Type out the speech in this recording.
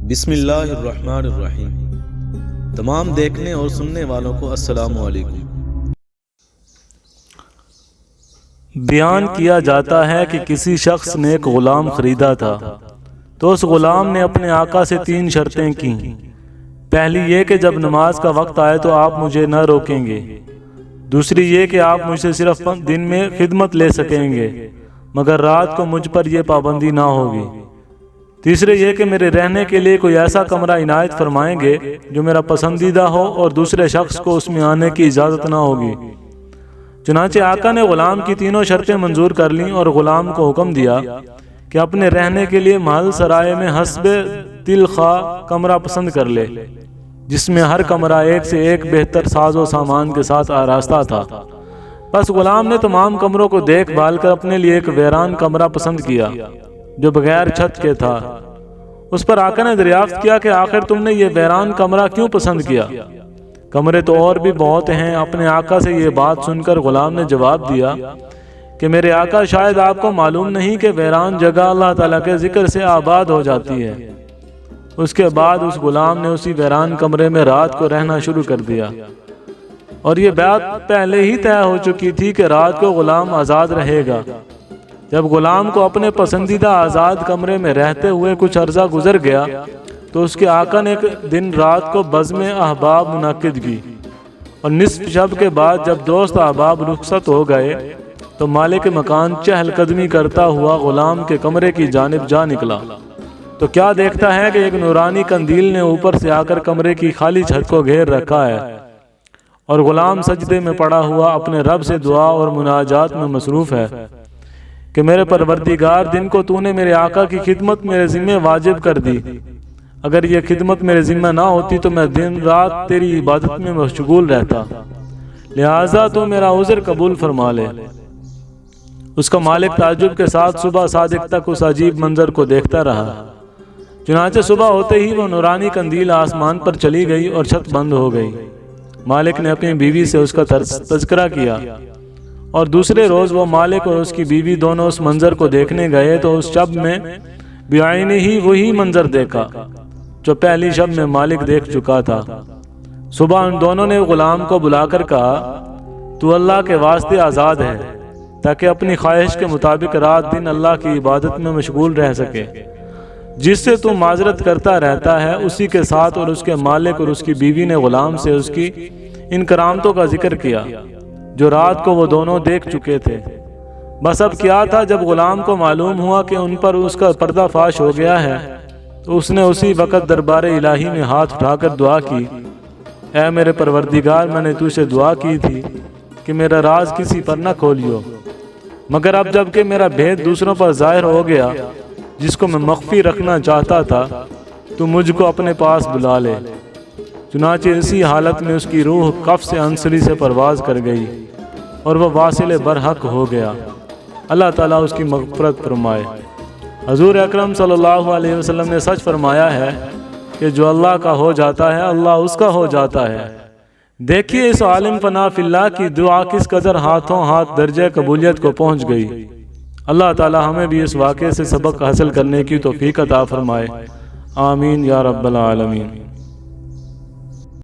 بسم اللہ الرحمن الرحیم۔ تمام دیکھنے اور سننے والوں کو السلام علیکم۔ بیان کیا جاتا ہے کہ کسی شخص نے ایک غلام خریدا تھا تو اس غلام نے اپنے آقا سے 3 شرطیں کیں۔ پہلی یہ کہ جب نماز کا وقت آئے تو آپ مجھے نہ روکیں گے۔ دوسری یہ کہ آپ مجھ سے صرف دن میں خدمت لے سکیں گے مگر رات کو مجھ پر یہ پابندی نہ ہوگی۔ تیسرے یہ کہ میرے رہنے کے لیے کوئی ایسا کمرہ عنایت فرمائیں گے جو میرا پسندیدہ ہو اور دوسرے شخص کو اس میں آنے کی اجازت نہ ہوگی۔ چنانچہ آقا نے غلام کی تینوں شرطیں منظور کر لیں اور غلام کو حکم دیا کہ اپنے رہنے کے لیے محل سرائے میں حسب دل خواہ کمرہ پسند کر لے، جس میں ہر کمرہ ایک سے ایک بہتر ساز و سامان کے ساتھ آراستہ تھا۔ بس غلام نے تمام کمروں کو دیکھ بھال کر اپنے لیے ایک ویران کمرہ پسند کیا جو بغیر چھت کے تھا۔ اس پر آقا نے دریافت کیا کہ آخر تم نے یہ ویران کمرہ کیوں پسند کیا؟ کمرے تو اور بھی بہت ہیں۔ اپنے آقا سے یہ بات سن کر غلام نے جواب دیا کہ میرے آقا، شاید آپ کو معلوم نہیں کہ ویران جگہ اللہ تعالیٰ کے ذکر سے آباد ہو جاتی ہے۔ اس کے بعد اس غلام نے اسی ویران کمرے میں رات کو رہنا شروع کر دیا، اور یہ بات پہلے ہی طے ہو چکی تھی کہ رات کو غلام آزاد رہے گا۔ جب غلام کو اپنے پسندیدہ آزاد کمرے میں رہتے ہوئے کچھ عرصہ گزر گیا تو اس کے آقا نے ایک دن رات کو بزم احباب منعقد کی، اور نصف شب کے بعد جب دوست احباب رخصت ہو گئے تو مالک مکان چہل قدمی کرتا ہوا غلام کے کمرے کی جانب جا نکلا تو کیا دیکھتا ہے کہ ایک نورانی قندیل نے اوپر سے آ کر کمرے کی خالی چھت کو گھیر رکھا ہے، اور غلام سجدے میں پڑا ہوا اپنے رب سے دعا اور مناجات میں مصروف ہے کہ میرے پروردگار، دن کو تو نے میرے آقا کی خدمت میرے ذمہ واجب کر دی۔ اگر یہ خدمت میرے ذمہ نہ ہوتی تو میں دن رات تیری عبادت میں مشغول رہتا، لہٰذا تو میرا عذر قبول فرما لے۔ اس کا مالک تعجب کے ساتھ صبح صادق تک اس عجیب منظر کو دیکھتا رہا۔ چنانچہ صبح ہوتے ہی وہ نورانی قندیل آسمان پر چلی گئی اور چھت بند ہو گئی۔ مالک نے اپنی بیوی سے اس کا تذکرہ کیا، اور دوسرے روز وہ مالک اور اس کی بیوی دونوں اس منظر کو دیکھنے گئے تو اس شب میں بعینے ہی وہی منظر دیکھا جو پہلی شب میں مالک دیکھ چکا تھا۔ صبح ان دونوں نے غلام کو بلا کر کہا، تو اللہ کے واسطے آزاد ہے تاکہ اپنی خواہش کے مطابق رات دن اللہ کی عبادت میں مشغول رہ سکے۔ جس سے تو معذرت کرتا رہتا ہے اسی کے ساتھ اور اس کے مالک اور اس کی بیوی نے غلام سے اس کی ان کرامتوں کا ذکر کیا جو رات کو وہ دونوں دیکھ چکے تھے۔ بس اب کیا تھا، جب غلام کو معلوم ہوا کہ ان پر اس کا پردہ فاش ہو گیا ہے تو اس نے اسی وقت دربار الہی میں ہاتھ اٹھا کر دعا کی، اے میرے پروردگار، میں نے تجھ سے دعا کی تھی کہ میرا راز کسی پر نہ کھولیو، مگر اب جب کہ میرا بھید دوسروں پر ظاہر ہو گیا جس کو میں مخفی رکھنا چاہتا تھا، تو مجھ کو اپنے پاس بلا لے۔ چنانچہ اسی حالت میں اس کی روح کف سے انسلی سے پرواز کر گئی اور وہ واصل برحق ہو گیا۔ اللہ تعالیٰ اس کی مغفرت فرمائے۔ حضور اکرم صلی اللہ علیہ وسلم نے سچ فرمایا ہے کہ جو اللہ کا ہو جاتا ہے اللہ اس کا ہو جاتا ہے۔ دیکھیے اس عالم فنا فی اللہ کی دعا کس قدر ہاتھوں ہاتھ درجہ قبولیت کو پہنچ گئی۔ اللہ تعالیٰ ہمیں بھی اس واقعے سے سبق حاصل کرنے کی توفیق عطا فرمائے۔ آمین یا رب العالمین۔